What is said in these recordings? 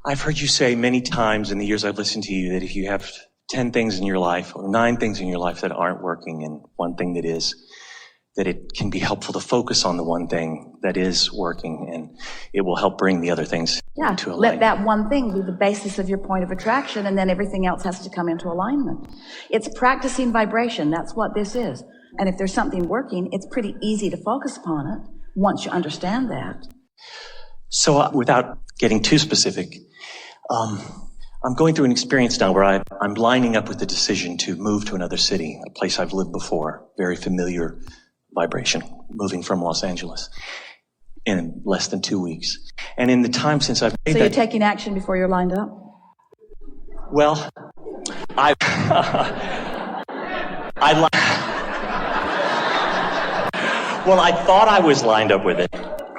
I've heard you say many times in the years I've listened to you that if you have 10 things in your life or 9 things in your life that aren't working and one thing that is, that it can be helpful to focus on the one thing that is working, and it will help bring the other things into alignment. Let that one thing be the basis of your point of attraction, and then everything else has to come into alignment. It's practicing vibration. That's what this is. And if there's something working, it's pretty easy to focus upon it once you understand that. So without getting too specific, I'm going through an experience now where I'm lining up with the decision to move to another city, a place I've lived before, very familiar vibration, moving from Los Angeles in less than 2 weeks. And in the time since I've made So you're taking action before you're lined up? Well, I thought I was lined up with it.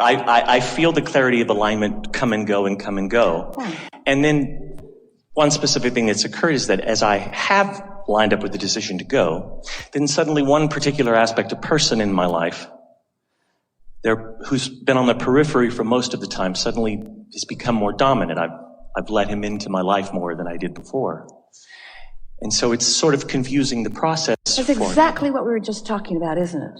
I feel the clarity of alignment come and go and come and go. And then one specific thing that's occurred is that as I have lined up with the decision to go, then suddenly one particular aspect, a person in my life, who's been on the periphery for most of the time, suddenly has become more dominant. I've let him into my life more than I did before. And so it's sort of confusing the process. That's exactly what we were just talking about, isn't it?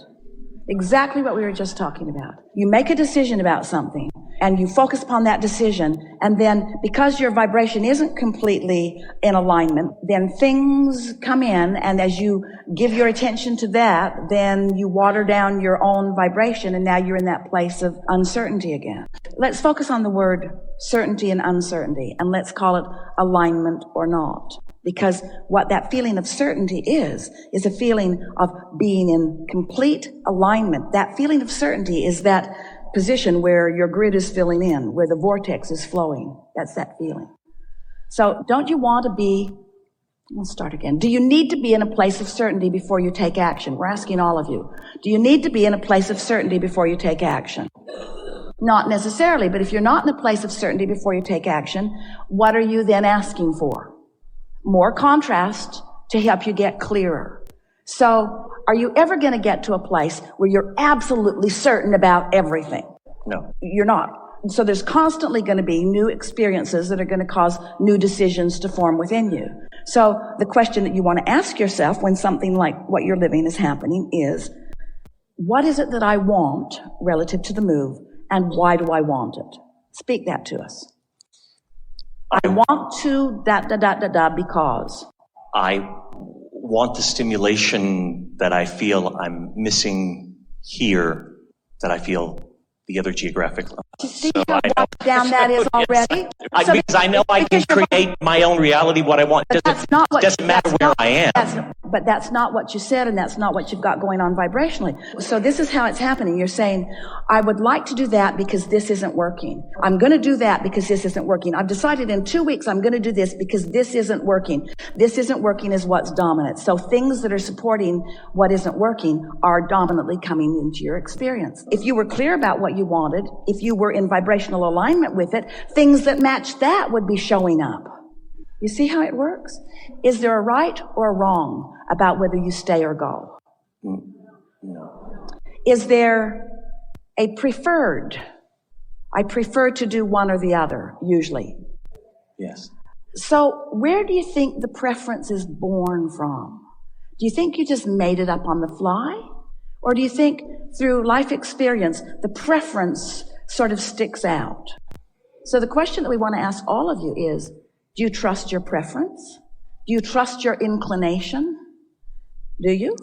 Exactly what we were just talking about. You make a decision about something, and you focus upon that decision, and then because your vibration isn't completely in alignment, then things come in, and as you give your attention to that, then you water down your own vibration, and now you're in that place of uncertainty again. Let's focus on the word certainty and uncertainty, and let's call it alignment or not. Because what that feeling of certainty is a feeling of being in complete alignment. That feeling of certainty is that position where your grid is filling in, where the vortex is flowing. That's that feeling. So don't you want to be, let's start again. Do you need to be in a place of certainty before you take action? We're asking all of you. Do you need to be in a place of certainty before you take action? Not necessarily, but if you're not in a place of certainty before you take action, what are you then asking for? More contrast to help you get clearer. So, are you ever going to get to a place where you're absolutely certain about everything? No. You're not. So there's constantly going to be new experiences that are going to cause new decisions to form within you. So the question that you want to ask yourself when something like what you're living is happening is, what is it that I want relative to the move, and why do I want it? Speak that to us. I want to because. I want the stimulation that I feel I'm missing here, that I feel the other geographic level. You see how walked down that is already? Because I know I can create my own reality, what I want. It doesn't matter where I am. But that's not what you said, and that's not what you've got going on vibrationally. So this is how it's happening. You're saying, I would like to do that because this isn't working. I'm going to do that because this isn't working. I've decided in 2 weeks I'm going to do this because this isn't working. This isn't working is what's dominant. So things that are supporting what isn't working are dominantly coming into your experience. If you were clear about what you wanted, if you were in vibrational alignment with it, things that match that would be showing up. You see how it works? Is there a right or a wrong about whether you stay or go? No. Is there a preferred? I prefer to do one or the other, usually. Yes. So where do you think the preference is born from? Do you think you just made it up on the fly? Or do you think through life experience, the preference sort of sticks out? So the question that we want to ask all of you is, do you trust your preference? Do you trust your inclination? Do you?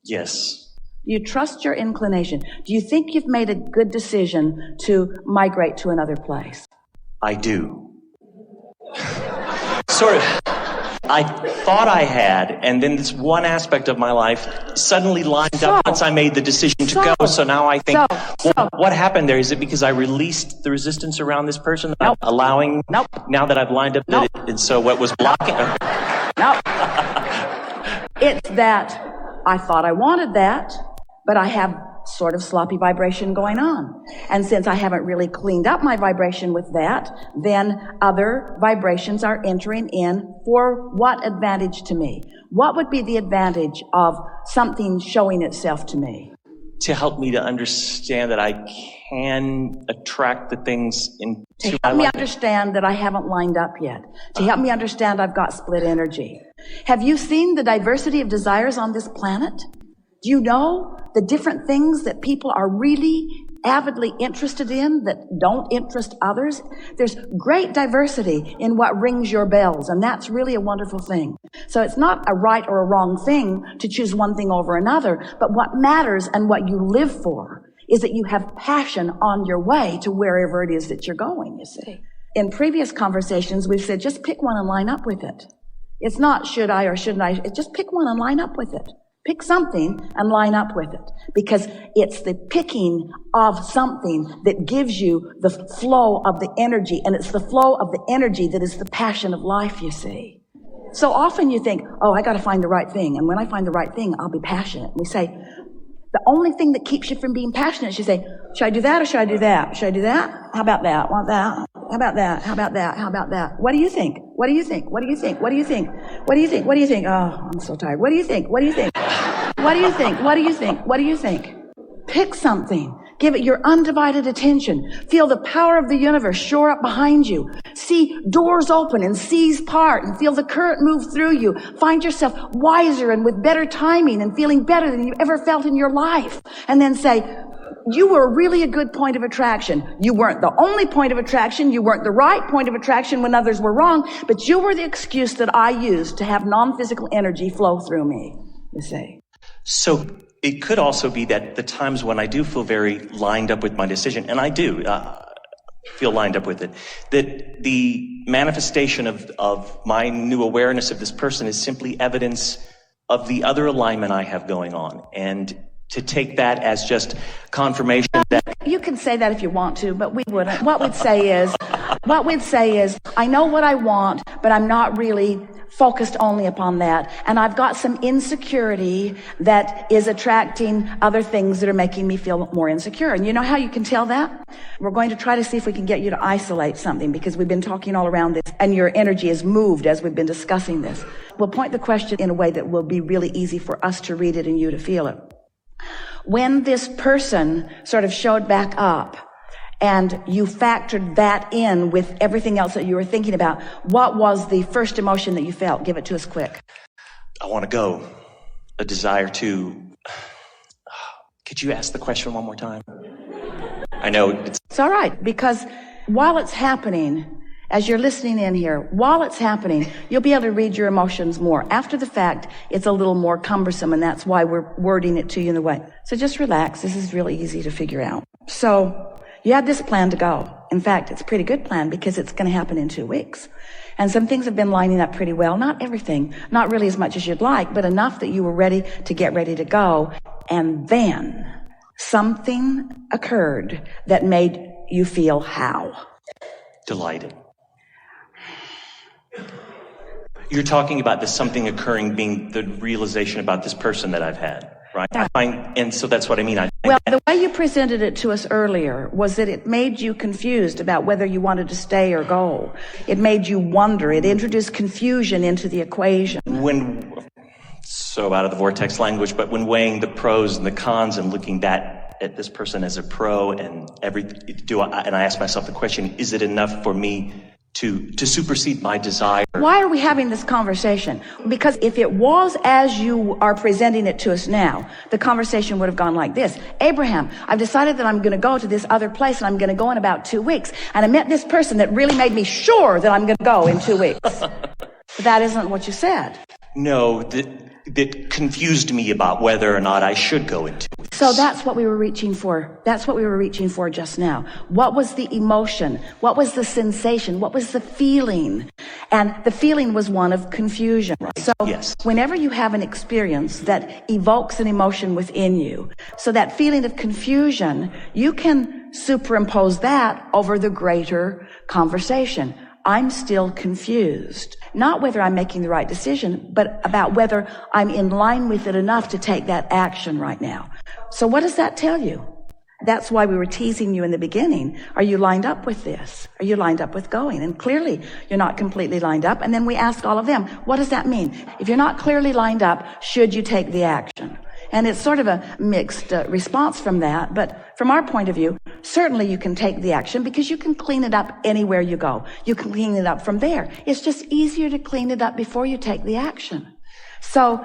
Yes. Do you trust your inclination? Do you think you've made a good decision to migrate to another place? I do. Sort of. I thought I had, and then this one aspect of my life suddenly lined up once I made the decision to go. So now I think, what happened there? Is it because I released the resistance around this person? Nope. Allowing, nope. Now that I've lined up, nope. And so what was blocking? No. It's that I thought I wanted that, but I have sort of sloppy vibration going on. And since I haven't really cleaned up my vibration with that, then other vibrations are entering in for what advantage to me? What would be the advantage of something showing itself to me? to help me to understand that I can attract the things into To my help me life. understand that I haven't lined up yet. To help me understand I've got split energy. Have you seen the diversity of desires on this planet? Do you know the different things that people are really avidly interested in that don't interest others? There's great diversity in what rings your bells, and that's really a wonderful thing. So it's not a right or a wrong thing to choose one thing over another, but what matters and what you live for is that you have passion on your way to wherever it is that you're going, you see. In previous conversations, we've said just pick one and line up with it. It's not should I or shouldn't I, it's just pick one and line up with it. Pick something and line up with it, because it's the picking of something that gives you the flow of the energy, and it's the flow of the energy that is the passion of life, you see. So often you think, oh, I got to find the right thing, and when I find the right thing, I'll be passionate. We say, the only thing that keeps you from being passionate is you say, should I do that or should I do that? Should I do that? How about that? Want that? How about that? How about that? How about that? What do you think? What do you think? What do you think? What do you think? What do you think? What do you think? Oh, I'm so tired. What do you think? What do you think? What do you think? What do you think? What do you think? Pick something. Give it your undivided attention. Feel the power of the universe shore up behind you. See doors open and seas part, and feel the current move through you. Find yourself wiser and with better timing and feeling better than you ever felt in your life. And then say, you were really a good point of attraction. You weren't the only point of attraction. You weren't the right point of attraction when others were wrong, but you were the excuse that I used to have non-physical energy flow through me, you see. So it could also be that the times when I do feel very lined up with my decision, and I do feel lined up with it, that the manifestation of my new awareness of this person is simply evidence of the other alignment I have going on. And to take that as just confirmation that... You can say that if you want to, but we wouldn't. What we'd say is, I know what I want, but I'm not really focused only upon that. And I've got some insecurity that is attracting other things that are making me feel more insecure. And you know how you can tell that? We're going to try to see if we can get you to isolate something, because we've been talking all around this and your energy is moved as we've been discussing this. We'll point the question in a way that will be really easy for us to read it and you to feel it. When this person sort of showed back up and you factored that in with everything else that you were thinking about, what was the first emotion that you felt? Give it to us quick. I want to go. A desire to... Could you ask the question one more time? I know it's all right, because while it's happening, as you're listening in here, while it's happening, you'll be able to read your emotions more. After the fact, it's a little more cumbersome, and that's why we're wording it to you in the way. So just relax. This is really easy to figure out. So you had this plan to go. In fact, it's a pretty good plan because it's going to happen in 2 weeks. And some things have been lining up pretty well. Not everything, not really as much as you'd like, but enough that you were ready to get ready to go. And then something occurred that made you feel how? Delighted. You're talking about this something occurring being the realization about this person that I've had, right? Yeah. And so that's what I mean. Well, the way you presented it to us earlier was that it made you confused about whether you wanted to stay or go. It made you wonder. It introduced confusion into the equation. So out of the vortex language, but when weighing the pros and the cons and looking at this person as a pro and and I ask myself the question, is it enough for me to supersede my desire? Why are we having this conversation? Because if it was as you are presenting it to us now, the conversation would have gone like this. Abraham, I've decided that I'm going to go to this other place, and I'm going to go in about 2 weeks. And I met this person that really made me sure that I'm going to go in 2 weeks. But that isn't what you said. No, that confused me about whether or not I should go in 2 weeks. So that's what we were reaching for. That's what we were reaching for just now. What was the emotion? What was the sensation? What was the feeling? And the feeling was one of confusion. Right. So yes. Whenever you have an experience that evokes an emotion within you, so that feeling of confusion, you can superimpose that over the greater conversation. I'm still confused. Not whether I'm making the right decision, but about whether I'm in line with it enough to take that action right now. So what does that tell you? That's why we were teasing you in the beginning. Are you lined up with this? Are you lined up with going? And clearly, you're not completely lined up. And then we asked all of them, what does that mean? If you're not clearly lined up, should you take the action? And it's sort of a mixed response from that. But from our point of view, certainly you can take the action because you can clean it up anywhere you go. You can clean it up from there. It's just easier to clean it up before you take the action. So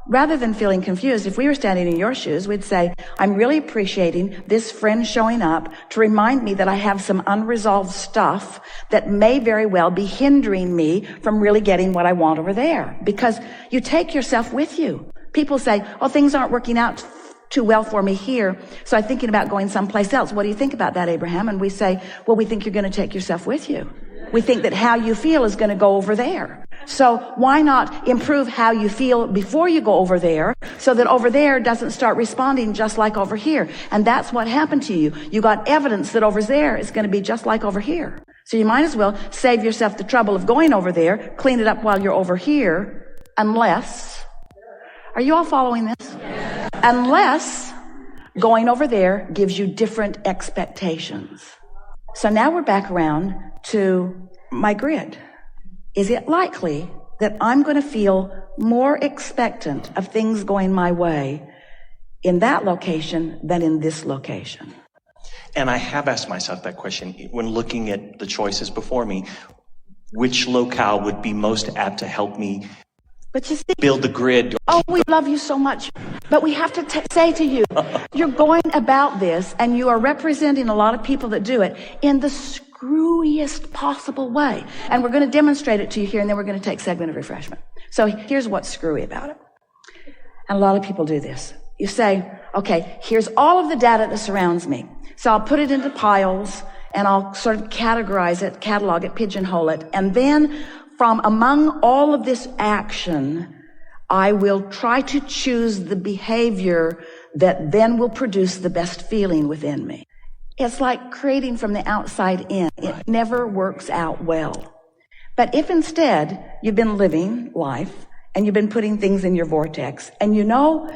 rather than feeling confused, if we were standing in your shoes, we'd say, I'm really appreciating this friend showing up to remind me that I have some unresolved stuff that may very well be hindering me from really getting what I want over there. Because you take yourself with you. People say, oh, things aren't working out too well for me here, so I'm thinking about going someplace else. What do you think about that, Abraham? And we say, well, we think you're going to take yourself with you. We think that how you feel is going to go over there. So why not improve how you feel before you go over there so that over there doesn't start responding just like over here? And that's what happened to you. You got evidence that over there is going to be just like over here. So you might as well save yourself the trouble of going over there, clean it up while you're over here, unless... Are you all following this? Yes. Unless going over there gives you different expectations. So now we're back around to my grid. Is it likely that I'm going to feel more expectant of things going my way in that location than in this location? And I have asked myself that question when looking at the choices before me. Which locale would be most apt to help me but you see, build the grid? Oh, we love you so much. But we have to say to you, you're going about this and you are representing a lot of people that do it in the screwiest possible way. And we're going to demonstrate it to you here, and then we're going to take a segment of refreshment. So here's what's screwy about it. And a lot of people do this. You say, okay, here's all of the data that surrounds me. So I'll put it into piles and I'll sort of categorize it, catalog it, pigeonhole it. And then from among all of this action, I will try to choose the behavior that then will produce the best feeling within me. It's like creating from the outside in. It never works out well. But if instead you've been living life and you've been putting things in your vortex and you know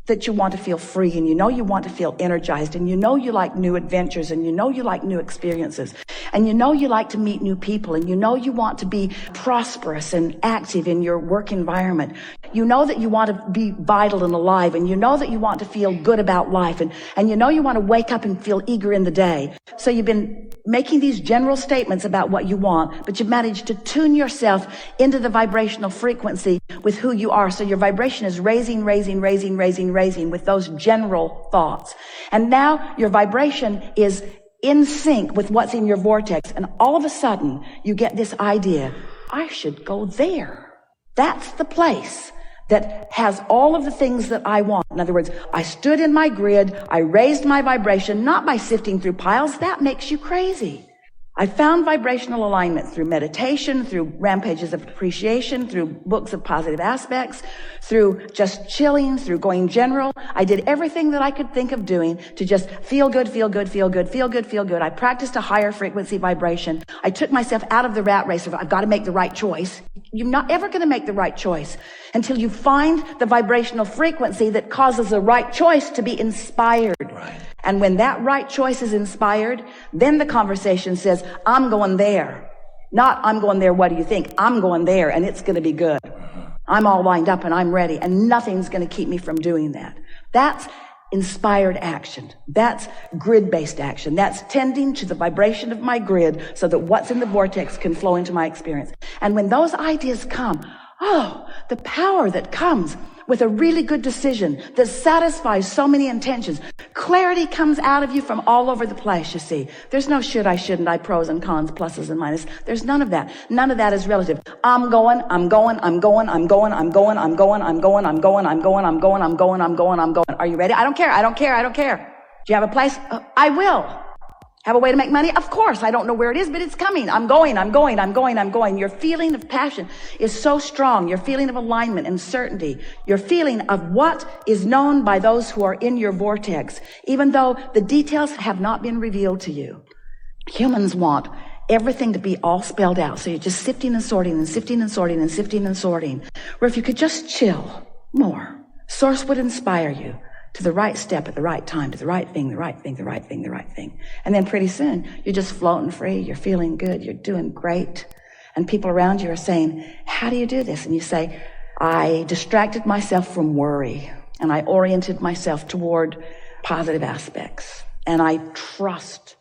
that you want to feel free and you know you want to feel energized and you know you like new adventures and you know you like new experiences and you know you like to meet new people and you know you want to be prosperous and active in your work environment. You know that you want to be vital and alive and you know that you want to feel good about life and you know you want to wake up and feel eager in the day. So you've been making these general statements about what you want, but you've managed to tune yourself into the vibrational frequency with who you are. So your vibration is raising with those general thoughts. And now your vibration is in sync with what's in your vortex. And all of a sudden you get this idea, I should go there. That's the place that has all of the things that I want. In other words, I stood in my grid, I raised my vibration, not by sifting through piles. That makes you crazy. I found vibrational alignment through meditation, through rampages of appreciation, through books of positive aspects, through just chilling, through going general. I did everything that I could think of doing to just feel good. I practiced a higher frequency vibration. I took myself out of the rat race of I've got to make the right choice. You're not ever going to make the right choice until you find the vibrational frequency that causes the right choice to be inspired. Right. And when that right choice is inspired, then the conversation says, I'm going there. Not, I'm going there, what do you think? I'm going there, and it's going to be good. I'm all lined up, and I'm ready, and nothing's going to keep me from doing that. That's inspired action. That's grid-based action. That's tending to the vibration of my grid so that what's in the vortex can flow into my experience. And when those ideas come, oh, the power that comes with a really good decision that satisfies so many intentions. Clarity comes out of you from all over the place, you see. There's no should I, shouldn't I, pros and cons, pluses and minuses. There's none of that. None of that is relative. I'm going. Are you ready? I don't care. Do you have a place? I will. Have a way to make money? Of course. I don't know where it is, but it's coming. I'm going. Your feeling of passion is so strong. Your feeling of alignment and certainty. Your feeling of what is known by those who are in your vortex, even though the details have not been revealed to you. Humans want everything to be all spelled out. So you're just sifting and sorting. Where if you could just chill more, Source would inspire you to the right step at the right time, to the right thing. And then pretty soon, you're just floating free, you're feeling good, you're doing great. And people around you are saying, how do you do this? And you say, I distracted myself from worry. and I oriented myself toward positive aspects. And I trust